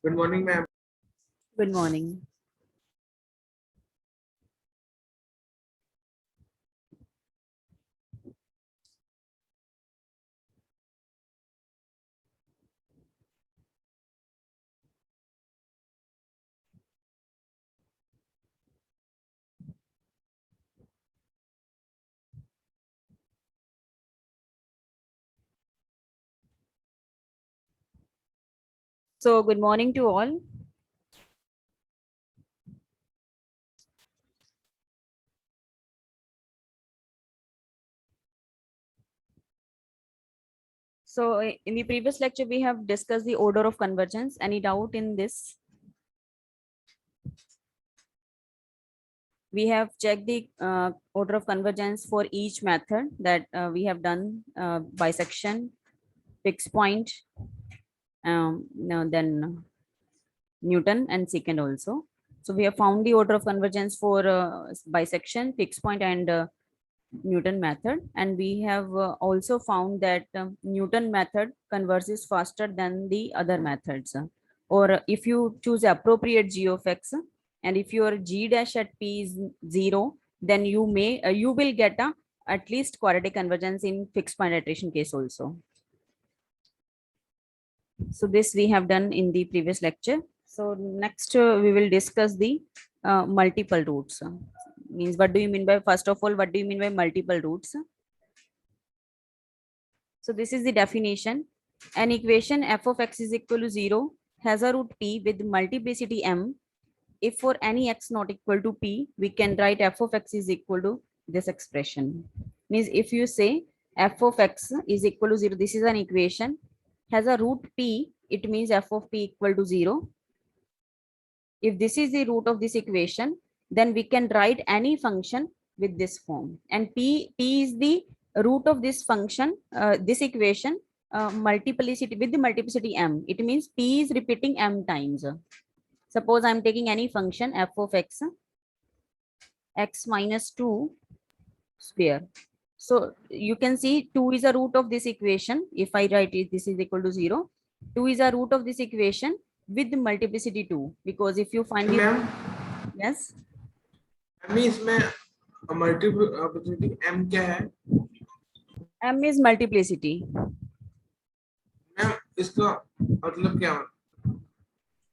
Good morning, ma'am. Good morning. So, good morning to all. So, in the previous lecture, we have discussed the order of convergence. Any doubt in this? We have checked the order of convergence for each method that we have done bisection, fixed point, then Newton and secant also. So, we have found the order of convergence for bisection, fixed point, and Newton method, and we have also found that Newton method converges faster than the other methods. Or if you choose appropriate g of x, and if your g dash at p is 0, then you will get a at least quadratic convergence in fixed point iteration case also. So this we have done in the previous lecture. So next we will discuss the multiple roots. Means what do you mean by, first of all, what do you mean by multiple roots? So this is the definition. An equation f of x is equal to 0 has a root p with multiplicity m. If for any x not equal to p, we can write f of x is equal to this expression. Means if you say f of x is equal to 0, this is an equation, has a root p, it means f of p equal to 0. If this is the root of this equation, then we can write any function with this form. And p is the root of this function, this equation, multiplicity with the multiplicity m. It means p is repeating m times. Suppose I'm taking any function f of x, x minus 2 square. So you can see 2 is a root of this equation. If I write it, this is equal to 0. 2 is a root of this equation with the multiplicity 2. Because if you find the... Ma'am, Yes. Mummy इसमें multiplicity m क्या है? M is multiplicity. Ma'am इसका मतलब क्या है?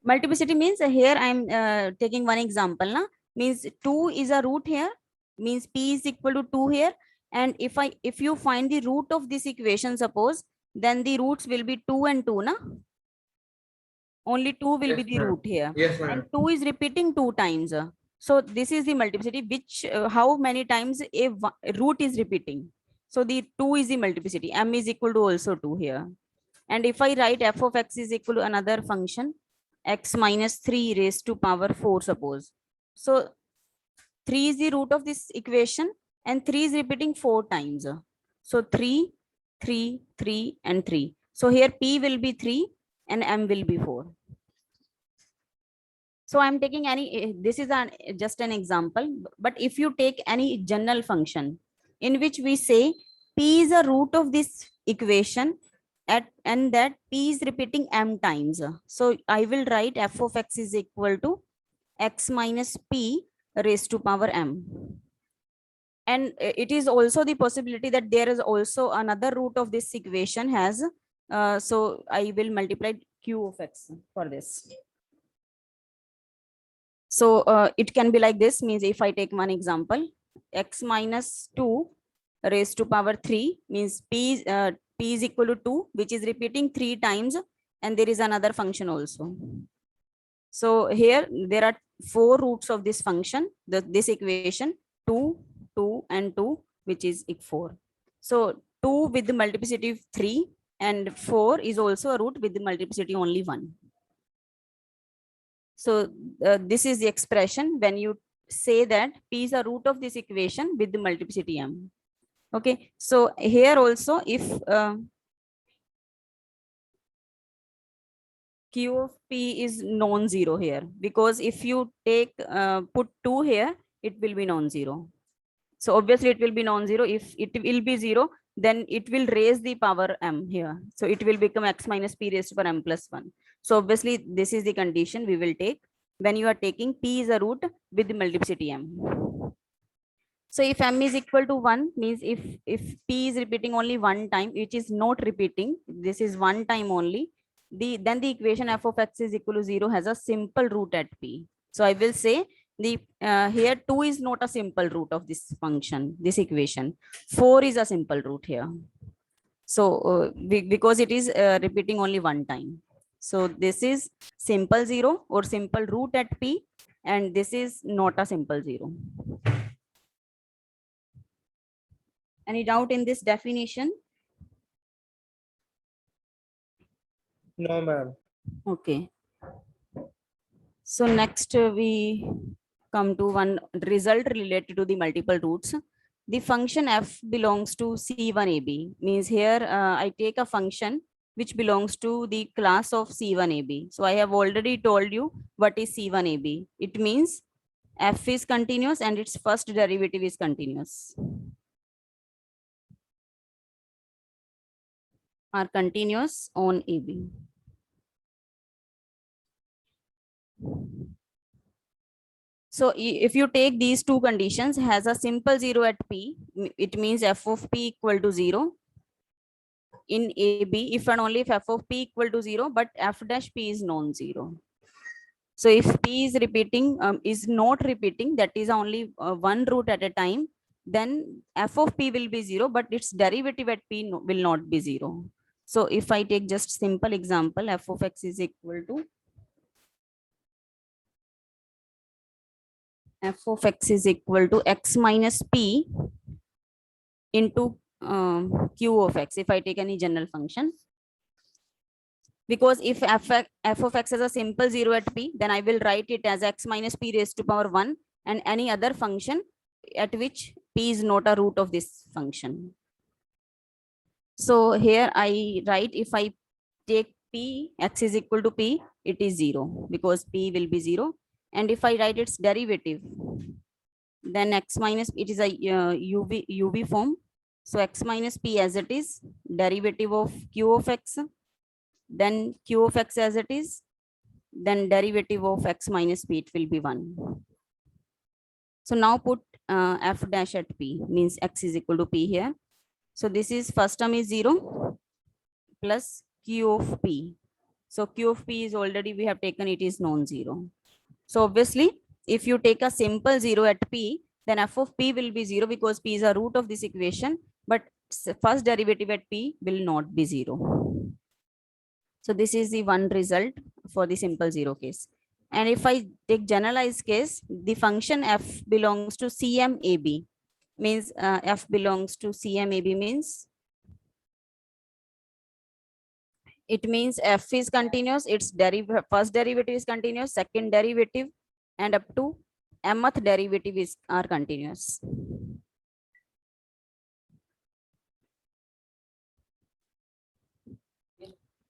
Multiplicity means here I am taking one example. Na? Means 2 is a root here. Means p is equal to 2 here. And if you find the root of this equation, suppose, then the roots will be 2 and 2. Na? Only 2 will be the root here. Yes, And ma'am. 2 is repeating 2 times. So this is the multiplicity, which how many times a root is repeating. So the 2 is the multiplicity. M is equal to also 2 here. And if I write f of x is equal to another function, x minus 3 raised to power 4, suppose. So 3 is the root of this equation and 3 is repeating 4 times. So 3, 3, 3 and 3. So here p will be 3 and m will be 4. So I'm taking any, this is just an example, but if you take any general function in which we say p is a root of this equation and that p is repeating m times. So I will write f of x is equal to x minus p raised to power m. And it is also the possibility that there is also another root of this equation has, so I will multiply q of x for this. So it can be like this, means if I take one example, x minus 2 raised to power 3 means p is equal to 2, which is repeating 3 times, and there is another function also. So here there are 4 roots of this function, this equation, 2, 2 and 2, which is 4. So 2 with the multiplicity of 3 and 4 is also a root with the multiplicity only 1. So this is the expression when you say that p is a root of this equation with the multiplicity m. Okay, so here also if q of p is non-zero here, because if you take put 2 here, it will be non-zero. So obviously it will be non-zero. If it will be 0, then it will raise the power m here. So it will become x minus p raised to power m plus 1. So obviously this is the condition we will take when you are taking p is a root with the multiplicity m. So if m is equal to 1 means if p is repeating only one time, which is not repeating, this is one time only, then the equation f of x is equal to 0 has a simple root at p. So I will say the here 2 is not a simple root of this function, this equation. 4 is a simple root here. So because it is repeating only one time. So this is simple 0 or simple root at p, and this is not a simple 0. Any doubt in this definition? No, ma'am. Okay. So next we come to one result related to the multiple roots. The function f belongs to C1AB. Means here I take a function which belongs to the class of C1AB. So I have already told you what is C1AB. It means f is continuous and its first derivative is continuous. Are continuous on AB. So if you take these two conditions, has a simple 0 at p, it means f of p equal to 0 in AB, if and only if f of p equal to 0, but f dash p is non-zero. So if p is repeating, is not repeating, that is only one root at a time, then f of p will be 0, but its derivative at p will not be 0. So if I take just simple example, f of x is equal to f of x is equal to x minus p into q of x, if I take any general function. Because if f of x is a simple 0 at p, then I will write it as x minus p raised to power 1 and any other function at which p is not a root of this function. So here I write, if I take p, x is equal to p, it is 0 because p will be 0. And if I write its derivative, then x minus, it is a UV form. So x minus p as it is, derivative of q of x, then q of x as it is, then derivative of x minus p, it will be 1. So now put f dash at p, means x is equal to p here. So this is first term is 0 plus q of p. So q of p is already we have taken, it is non-zero. So obviously, if you take a simple 0 at p, then f of p will be 0 because p is a root of this equation, but first derivative at p will not be 0. So this is the one result for the simple 0 case. And if I take generalized case, the function f belongs to CMAB, means f belongs to CMAB means it means f is continuous, its first derivative is continuous, second derivative and up to mth derivative are continuous.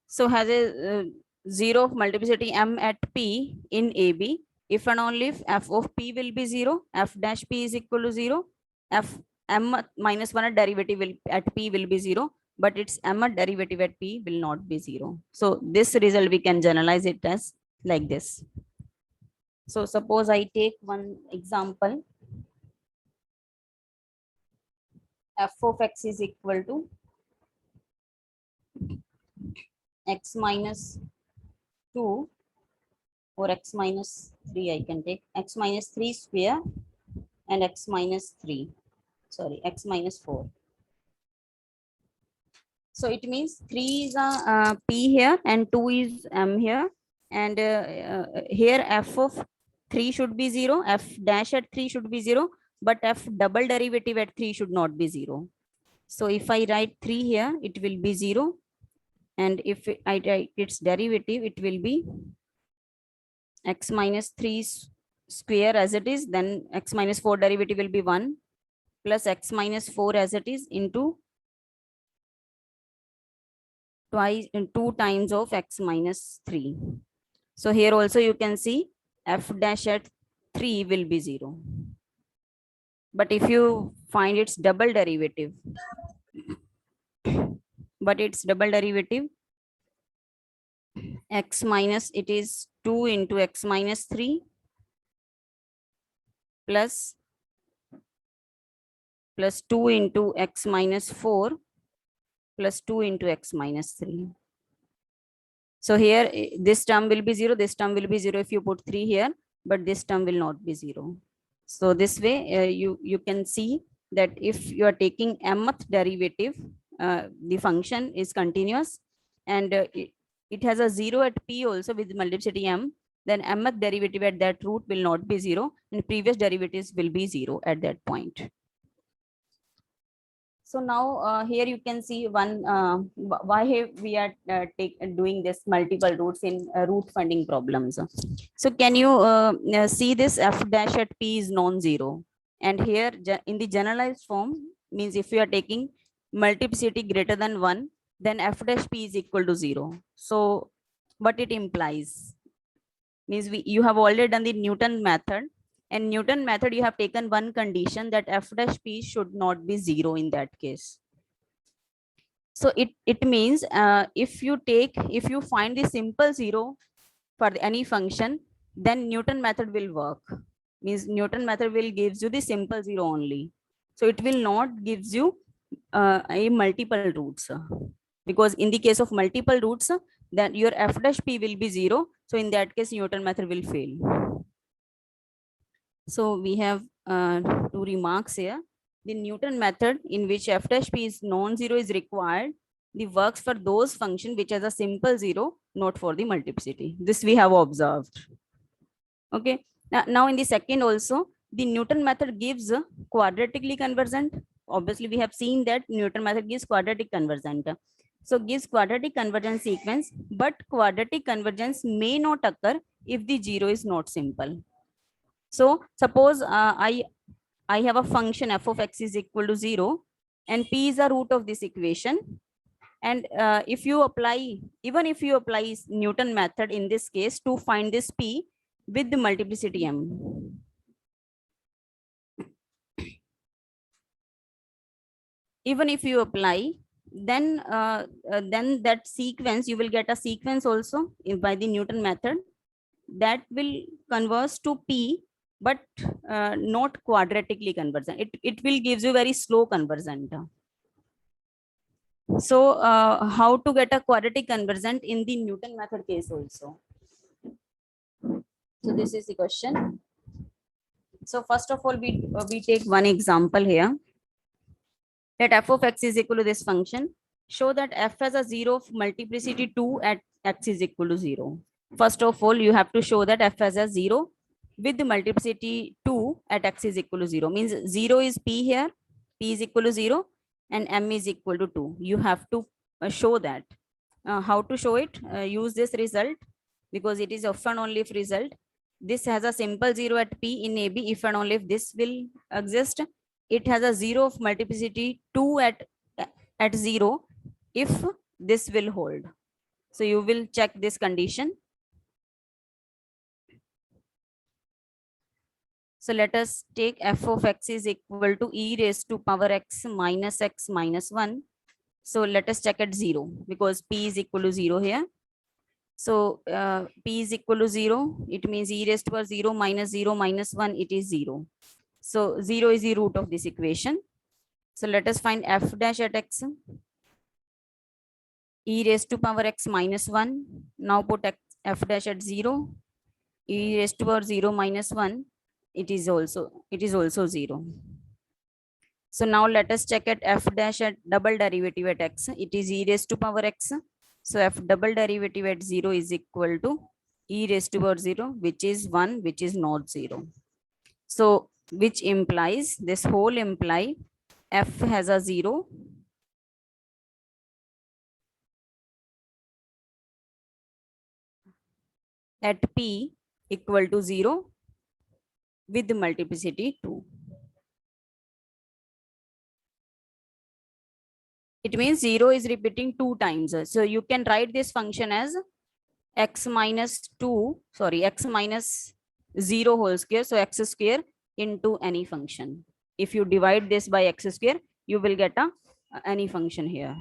So has a 0 of multiplicity m at p in AB, if and only if f of p will be 0, f dash p is equal to 0, f m minus 1 derivative at p will be 0, but its m derivative at p will not be 0. So this result we can generalize it as like this. So suppose I take one example, f of x is equal to x minus 2 or x minus 3, I can take x minus 3 square and x minus 3, sorry, x minus 4. So it means 3 is a p here and 2 is m here, and here f of 3 should be 0, f dash at 3 should be 0, but f double derivative at 3 should not be 0. So if I write 3 here, it will be 0, and if I write its derivative, it will be x minus 3 square as it is, then x minus 4 derivative will be 1 plus x minus 4 as it is into twice 2 times of x minus 3. So here also you can see f dash at 3 will be 0. But if you find its double derivative, but its double derivative x minus, it is 2 into x minus 3 plus 2 into x minus 4 plus 2 into x minus 3. So here this term will be 0, this term will be 0 if you put 3 here, but this term will not be 0. So this way you can see that if you are taking mth derivative, the function is continuous, and it has a 0 at p also with multiplicity m, then mth derivative at that root will not be 0, and previous derivatives will be 0 at that point. So now here you can see one why we are doing this multiple roots in root funding problems. So can you see this f dash at p is non-zero, and here in the generalized form means if you are taking multiplicity greater than 1, then f dash p is equal to 0. So what it implies means you have already done the Newton method. And Newton method, you have taken one condition that f dash p should not be 0 in that case. So it means if you find the simple 0 for any function, then Newton method will work. Means Newton method will gives you the simple 0 only. So it will not gives you a multiple roots, because in the case of multiple roots, then your f dash p will be 0. So in that case, Newton method will fail. So we have two remarks here. The Newton method in which f dash p is non-zero is required. The works for those function which has a simple 0, not for the multiplicity. This we have observed. Okay. Now in the second also, the Newton method gives quadratically convergent. Obviously, we have seen that Newton method gives quadratic convergent. So gives quadratic convergence sequence, but quadratic convergence may not occur if the 0 is not simple. So suppose I have a function f of x is equal to 0, and p is a root of this equation. And if you apply, even if you apply Newton method in this case to find this p with the multiplicity m, even if you apply, then that sequence, you will get a sequence also by the Newton method that will converge to p, but not quadratically convergent. It will gives you very slow convergent. So how to get a quadratic convergent in the Newton method case also? So this is the question. So first of all, we take one example here, that f of x is equal to this function. Show that f has a 0 of multiplicity 2 at x is equal to 0. First of all, you have to show that f has a 0 with the multiplicity 2 at x is equal to 0. Means 0 is p here, p is equal to 0, and m is equal to 2. You have to show that. How to show it? Use this result, because it is if and only if result. This has a simple 0 at p in AB if and only if this will exist. It has a 0 of multiplicity 2 at 0 if this will hold. So you will check this condition. So let us take f of x is equal to e raised to power x minus 1. So let us check at 0, because p is equal to 0 here. So p is equal to 0. It means e raised to power 0 minus 1, it is 0. So 0 is the root of this equation. So let us find f dash at x. E raised to power x minus 1. Now put f dash at 0. E raised to power 0 minus 1. It is also 0. So now let us check at f dash at double derivative at x. It is e raised to power x. So f double derivative at 0 is equal to e raised to power 0, which is 1, which is not 0. So which implies, this whole imply f has a 0 at p equal to 0 with the multiplicity 2. It means 0 is repeating 2 times. So you can write this function as x minus 0 whole square. So x square into any function. If you divide this by x square, you will get any function here.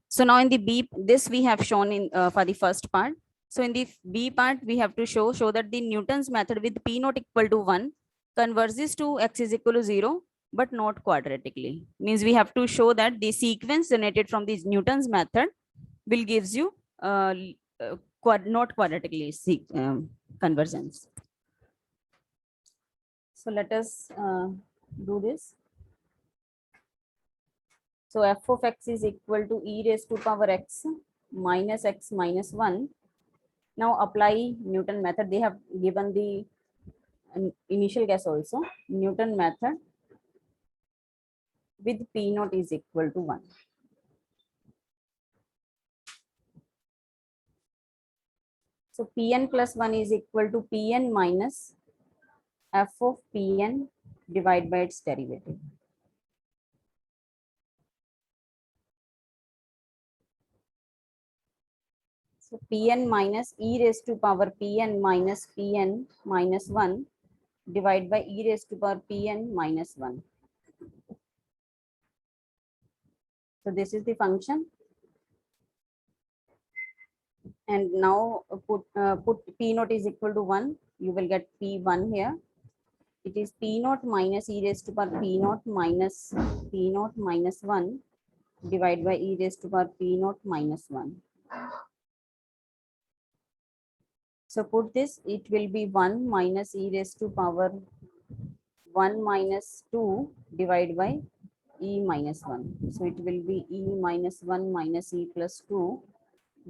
So now in the B, this we have shown in for the first part. So in the B part, we have to show that the Newton's method with P not equal to 1 converges to x is equal to 0, but not quadratically. Means we have to show that the sequence generated from the Newton's method will gives you not quadratically convergence. So let us do this. So f of x is equal to e raised to power x minus 1. Now apply Newton method. They have given the initial guess also. Newton method with P naught is equal to 1. So Pn plus 1 is equal to Pn minus f of Pn divided by its derivative. So Pn minus e raised to power Pn minus 1 divided by e raised to power Pn minus 1. So this is the function. And now put P naught is equal to 1. You will get P1 here. It is P naught minus e raised to power P naught minus 1 divided by e raised to power P naught minus 1. So put this, it will be 1 minus e raised to power 1 minus 2 divided by e minus 1. So it will be e minus 1 minus e plus 2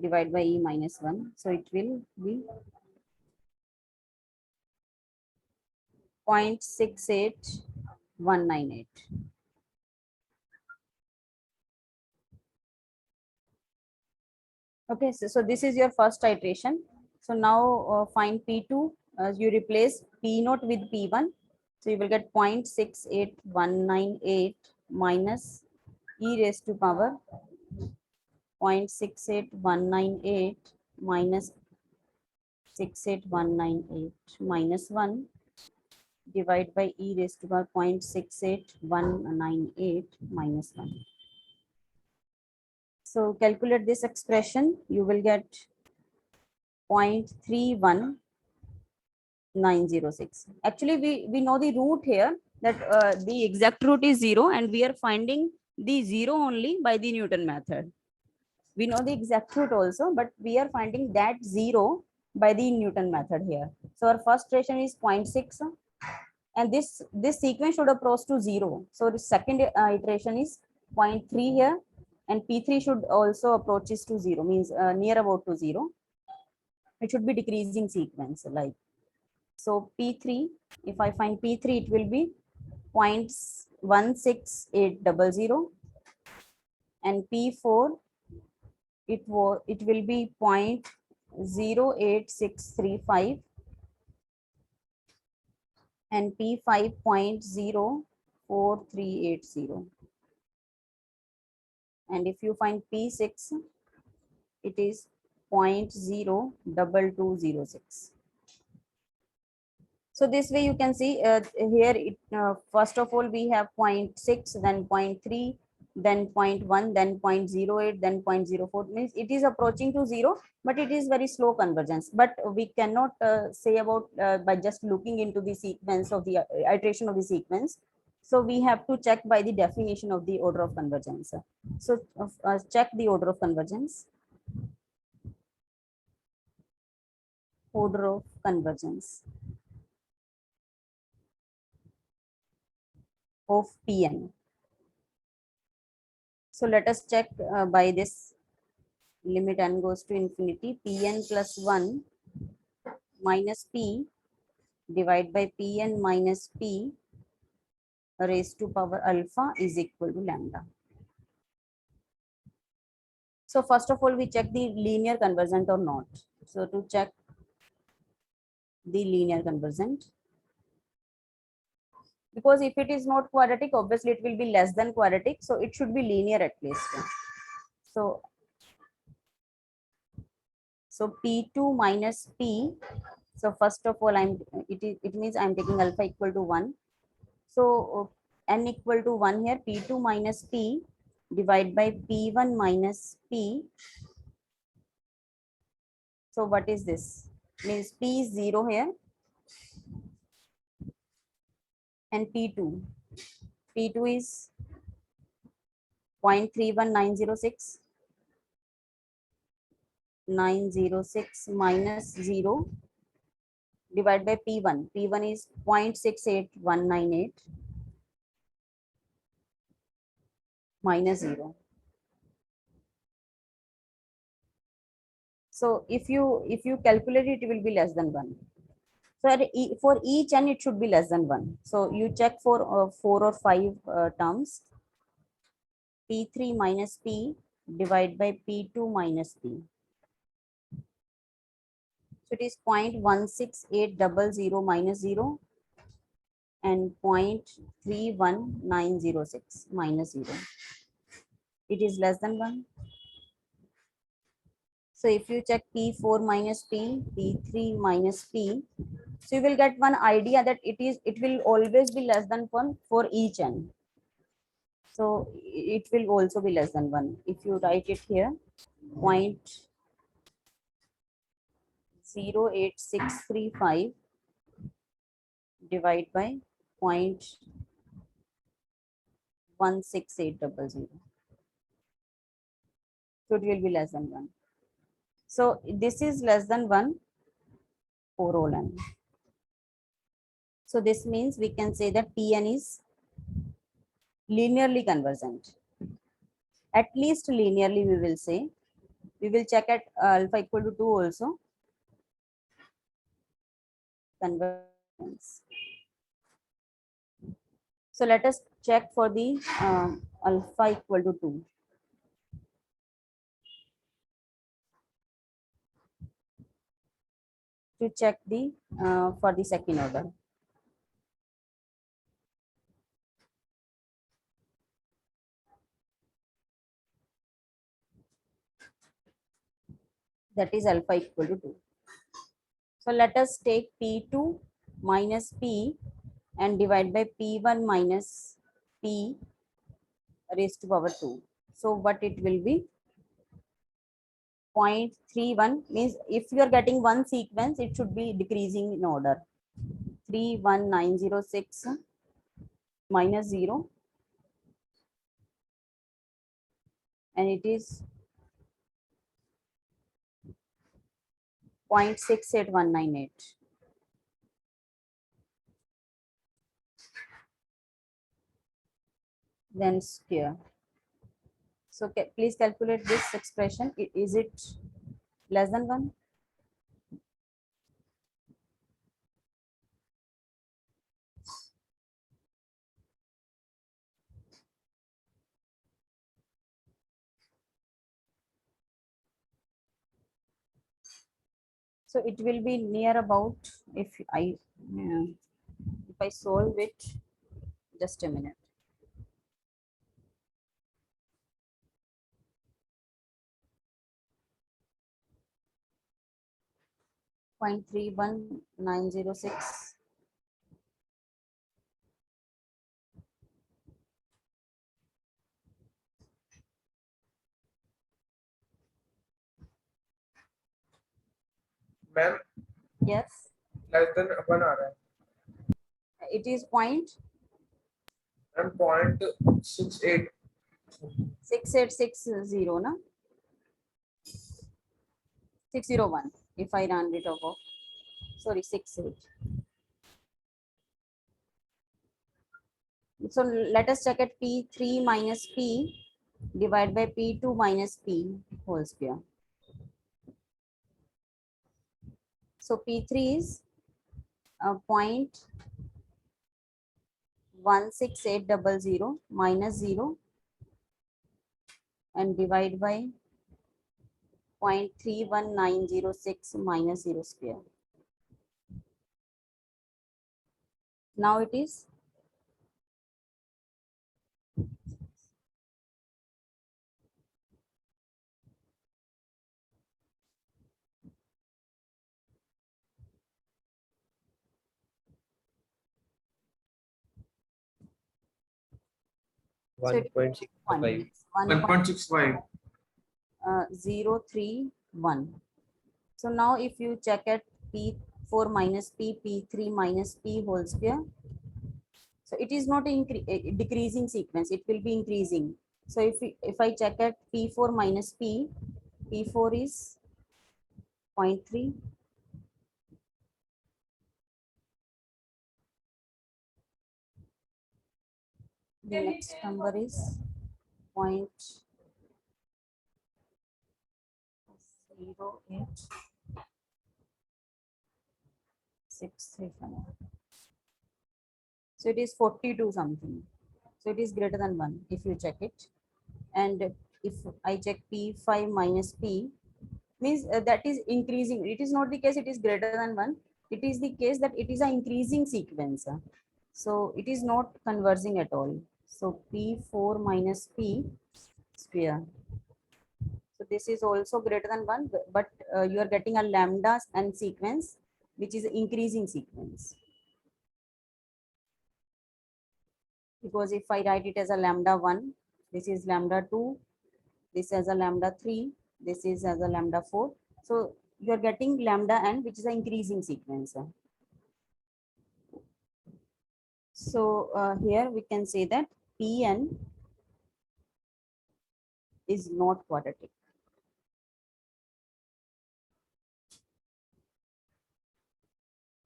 divided by e minus 1. So it will be 0.68198. Okay, so this is your first iteration. So now find P2. You replace P naught with P1. So you will get 0.68198 minus e raised to power 0.68198 minus 68198 minus 1 divided by e raised to power 0.68198 minus 1. So calculate this expression, you will get 0.31906. Actually, we know the root here, that the exact root is 0, and we are finding the 0 only by the Newton method. We know the exact root also, but we are finding that 0 by the Newton method here. So our first iteration is 0.6, and this sequence should approach to 0. So the second iteration is 0.3 here, and P3 should also approaches to 0, means near about to 0. It should be decreasing sequence like. So P3, if I find P3, it will be 0.16800, and P4, it will be 0.08635, and P5 0.04380. And if you find P6, it is 0.02206. So this way you can see here, first of all, we have 0.6, then 0.3, then 0.1, then 0.08, then 0.04. Means it is approaching to 0, but it is very slow convergence. But we cannot say about by just looking into the sequence of the iteration of the sequence. So we have to check by the definition of the order of convergence. So check the order of convergence. Order of convergence of Pn. So let us check by this limit n goes to infinity, Pn plus 1 minus P divided by Pn minus P raised to power alpha is equal to lambda. So first of all, we check the linear convergent or not. So to check the linear convergent, because if it is not quadratic, obviously it will be less than quadratic, so it should be linear at least. So P2 minus P. So first of all, it means I'm taking alpha equal to 1. So n equal to 1 here, P2 minus P divide by P1 minus P. So what is this? Means P is 0 here and P2. P2 is 0.31906. 906 minus 0 divided by P1. P1 is 0.68198 minus 0. So if you calculate it, it will be less than 1. So for each n it should be less than 1. So you check for 4 or 5 terms. P3 minus P divided by P2 minus P. So it is 0.16800 minus 0 and 0.31906 minus 0. It is less than 1. So if you check P4 minus P, P3 minus P, so you will get one idea that it will always be less than 1 for each n. So it will also be less than 1. If you write it here, 0.08635 divided by 0.16800. So it will be less than 1. So this is less than 1 for all n. So this means we can say that Pn is linearly convergent. At least linearly we will say. We will check at alpha equal to 2 also. Convergence. So let us check for the alpha equal to 2. To check the for the second order. That is alpha equal to 2. So let us take P2 minus P and divide by P1 minus P raised to power 2. So what it will be? 0.31 means if you are getting one sequence, it should be decreasing in order. 31906 minus 0 and it is 0.68198. Then square. So please calculate this expression. Is it less than 1? So it will be near about, if I solve it, just a minute. Point 31906. Ma'am Yes, less than 1 आ रहा है it is point ma'am 0.68 6860 na 601 if I round it off. Sorry, 68. So let us check at P3 minus P divided by P2 minus P whole square. So P3 is 0.16800 minus 0 and divide by 0.31906 minus 0 square. Now it is So it will be 1.65. 1.65. 031. So now if you check at P4 minus P, P3 minus P whole square, so it is not a decreasing sequence, it will be increasing. So if I check at P4 minus P, P4 is 0.3. The next number is 0.08635. So it is 42 something. So it is greater than 1 if you check it. And if I check P5 minus P, means that is increasing. It is not the case it is greater than 1. It is the case that it is an increasing sequence. So it is not converging at all. So P4 minus P square. So this is also greater than 1, but you are getting a lambda and sequence, which is increasing sequence. Because if I write it as a lambda 1, this is lambda 2, this as a lambda 3, this is as a lambda 4. So you are getting lambda n, which is an increasing sequence. So here we can say that Pn is not quadratic.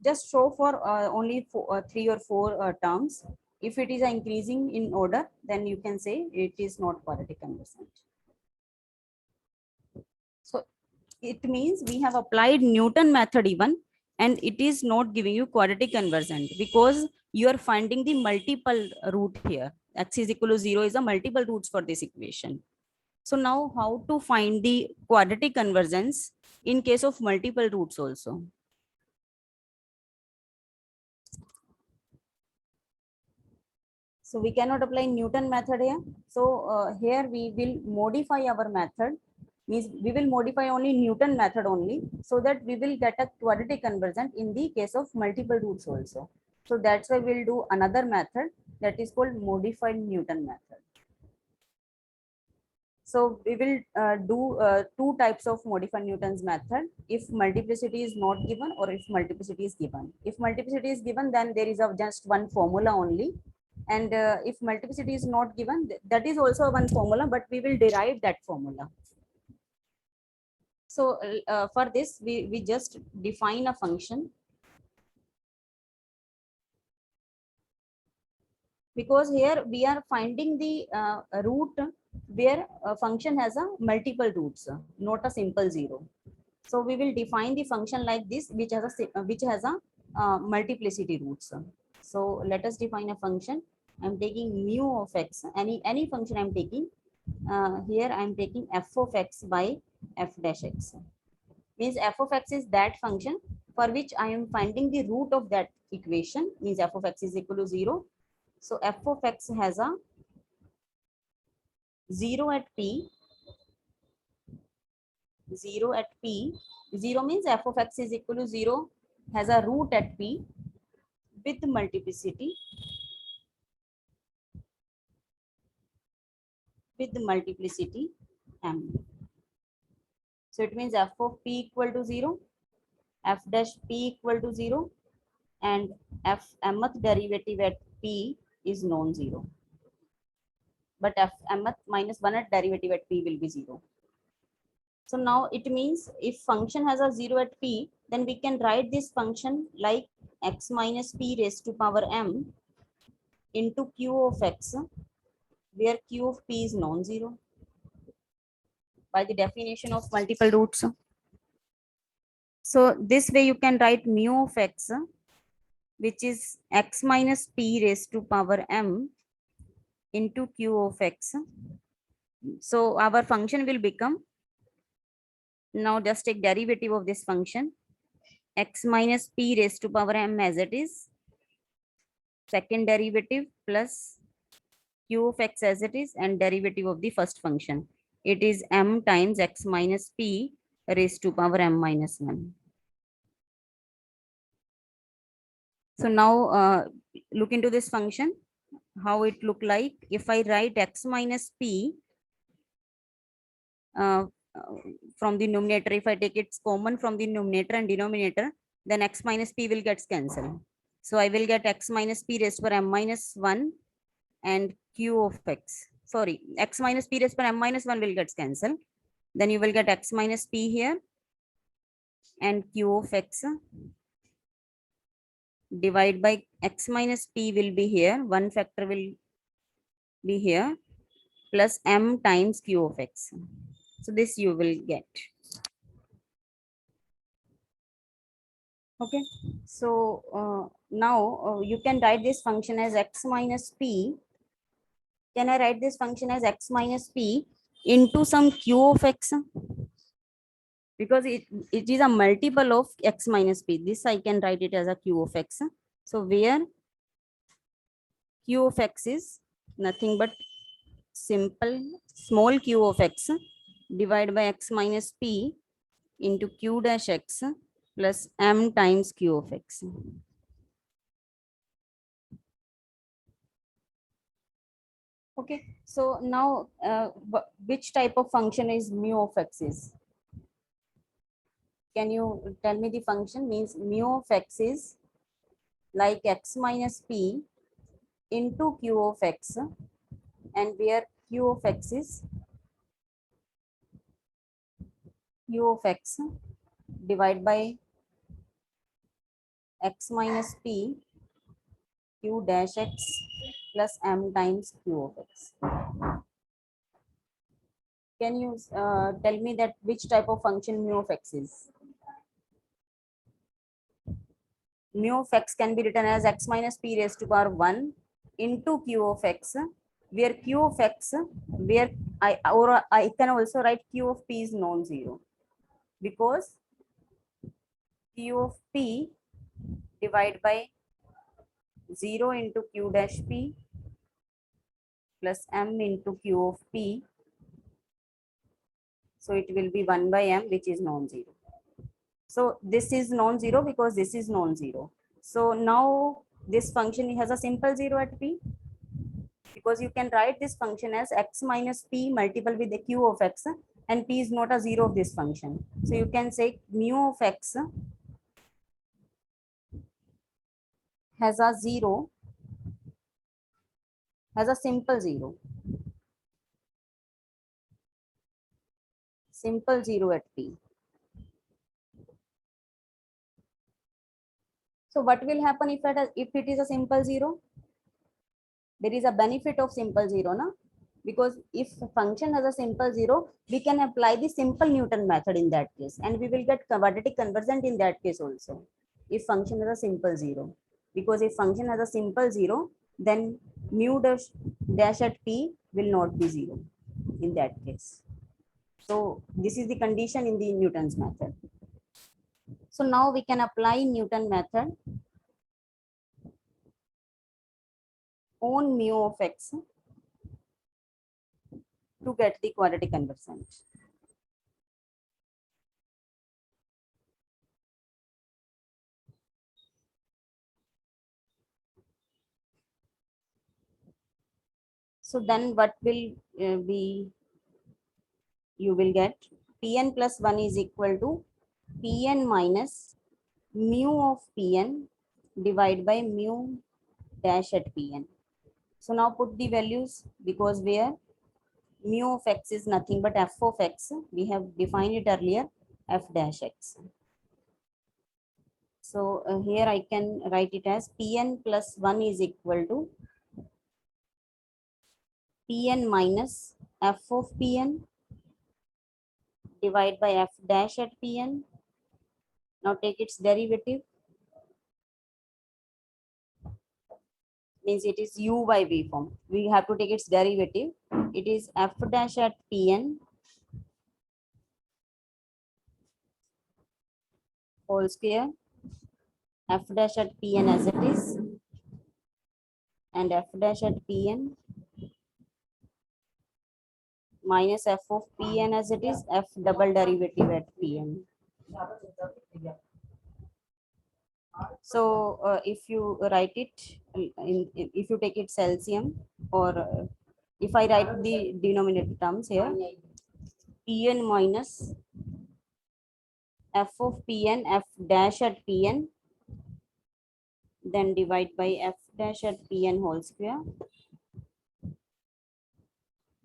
Just show for only 3 or 4 terms. If it is increasing in order, then you can say it is not quadratic convergent. So it means we have applied Newton method even, and it is not giving you quadratic convergent because you are finding the multiple root here. X is equal to 0 is a multiple roots for this equation. So now how to find the quadratic convergence in case of multiple roots also? So we cannot apply Newton method here. So here we will modify our method, means we will modify only Newton method only, so that we will get a quadratic convergent in the case of multiple roots also. So that's why we'll do another method that is called modified Newton method. So we will do 2 types of modified Newton's method if multiplicity is not given or if multiplicity is given. If multiplicity is given, then there is just one formula only. And if multiplicity is not given, that is also one formula, but we will derive that formula. So for this, we just define a function. Because here we are finding the root where a function has a multiple roots, not a simple 0. So we will define the function like this, which has a multiplicity roots. So let us define a function. I'm taking mu of x, any function I'm taking. Here I'm taking f of x by f dash x. Means f of x is that function for which I am finding the root of that equation, means f of x is equal to 0. So f of x has a 0 at p. 0 at p. 0 means f of x is equal to 0, has a root at p with multiplicity. With multiplicity m. So it means f of p equal to 0, f dash p equal to 0, and f mth derivative at p is non-zero. But f mth minus 1 at derivative at p will be 0. So now it means if function has a 0 at p, then we can write this function like x minus p raised to power m into q of x, where q of p is non-zero by the definition of multiple roots. So this way you can write mu of x, which is x minus p raised to power m into q of x. So our function will become, now just take derivative of this function, x minus p raised to power m as it is, second derivative plus q of x as it is, and derivative of the first function. It is m times x minus p raised to power m minus 1. So now look into this function. how it look like. If I write x minus p uh, from the numerator, if I take its common from the numerator and denominator, then x minus p will get cancelled. So I will get x minus p raised to m minus 1 and q of x. Sorry, x minus p raised to m minus 1 will get cancelled. Then you will get x minus p here and q of x divide by x minus p will be here. One factor will be here plus m times q of x. So this you will get. Okay. So now you can write this function as x minus p. Can I write this function as x minus p into some q of x? Because it is a multiple of x minus p. This I can write it as a q of x. So where q of x is nothing but simple small q of x divided by x minus p into q dash x plus m times q of x. Okay, so now which type of function is mu of x is? Can you tell me the function? Means mu of x is like x minus p into q of x, and where q of x is q of x divided by x minus p q dash x plus m times q of x. Can you tell me that which type of function mu of x is? Mu of x can be written as x minus p raised to power 1 into q of x, where q of x, where I can also write q of p is non-zero, because q of p divided by 0 into q dash p plus m into q of p. So it will be 1 by m, which is non-zero. So this is non-zero because this is non-zero. So now this function has a simple 0 at p, because you can write this function as x minus p multiple with the q of x, and p is not a 0 of this function. So you can say mu of x has a 0, has a simple 0. Simple 0 at p. So what will happen if it is a simple 0? There is a benefit of simple 0, na? Because if function has a simple 0, we can apply the simple Newton method in that case, and we will get quadratic convergent in that case also, if function has a simple 0. Because if function has a simple 0, then mu dash at p will not be 0 in that case. So this is the condition in the Newton's method. So now we can apply Newton method on mu of x to get the quadratic convergent. So then what will be, you will get Pn plus 1 is equal to Pn minus mu of Pn divided by mu dash at Pn. So now put the values, because where mu of x is nothing but f of x, we have defined it earlier, f dash x. So here I can write it as Pn plus 1 is equal to Pn minus f of Pn divided by f dash at Pn. Now take its derivative, means it is u by v form. We have to take its derivative. It is f dash at Pn whole square, f dash at Pn as it is, and f dash at Pn minus f of Pn as it is, f double derivative at Pn. So if you write it if you take its LCM, or if I write the denominator terms here, Pn minus f of Pn, f dash at Pn, then divide by f dash at Pn whole square,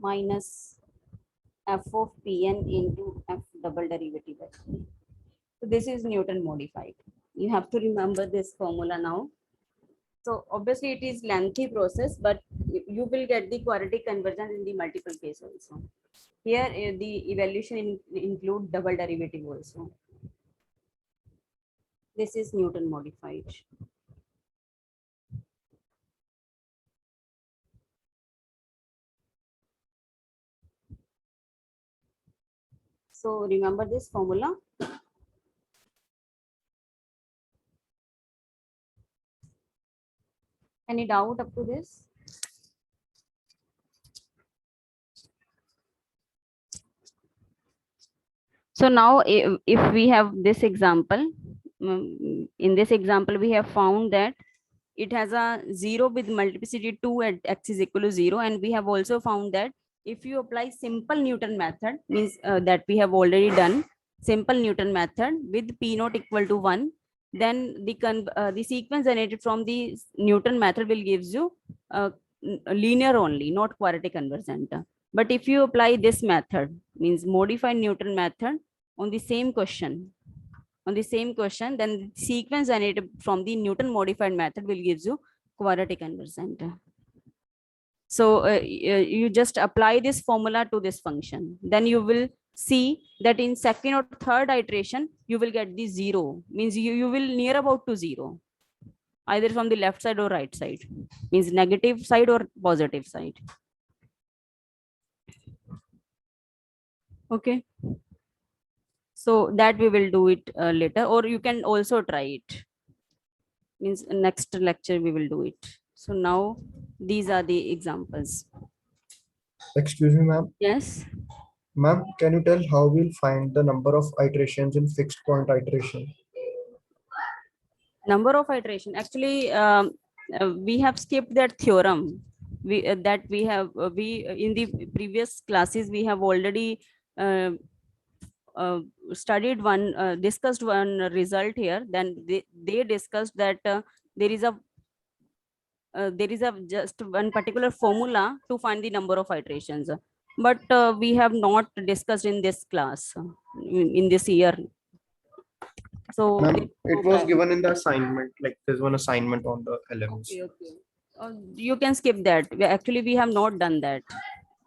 minus f of Pn into f double derivative at P. So this is Newton modified. You have to remember this formula now. So obviously it is lengthy process, but you will get the quadratic convergence in the multiple case also. Here the evaluation include double derivative also. This is Newton modified. So remember this formula. Any doubt up to this? So now if we have this example, in this example we have found that it has a 0 with multiplicity 2 at x is equal to 0, and we have also found that if you apply simple Newton method, means that we have already done simple Newton method with p naught equal to 1, then the sequence generated from the Newton method will gives you linear only, not quadratic convergent. But if you apply this method, means modified Newton method on the same question, then the sequence generated from the Newton modified method will gives you quadratic convergent. So you just apply this formula to this function, then you will see that in second or third iteration you will get the 0, means you will near about to 0, either from the left side or right side, means negative side or positive side. Okay, so that we will do it later, or you can also try it, means next lecture we will do it. So now these are the examples. Excuse me, ma'am. Yes. Ma'am, can you tell how we'll find the number of iterations in fixed point iteration? Number of iteration, actually we have skipped that theorem. We in the previous classes we have already studied one, discussed one result here. Then they discussed that there is a just one particular formula to find the number of iterations, but we have not discussed in this class, in this year. So Ma'am, it was given in the assignment, like there's one assignment on the 11th. okay, okay. You can skip that. Actually we have not done that.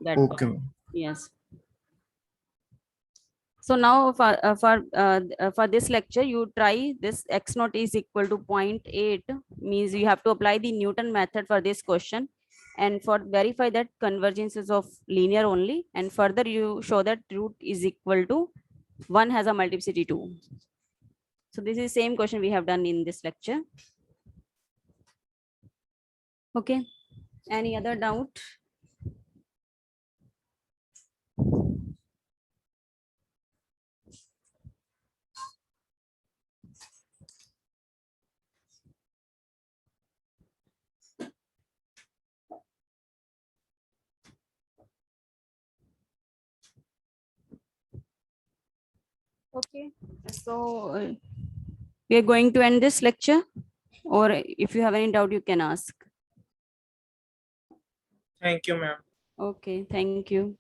Okay, ma'am. Yes. So now for this lecture, you try this x naught is equal to 0.8, means you have to apply the Newton method for this question, and for verify that convergence is of linear only, and further you show that root is equal to 1 has a multiplicity 2. So this is same question we have done in this lecture. Okay, any other doubt? Okay, so we are going to end this lecture, or if you have any doubt, you can ask. Thank you, ma'am. Okay, thank you.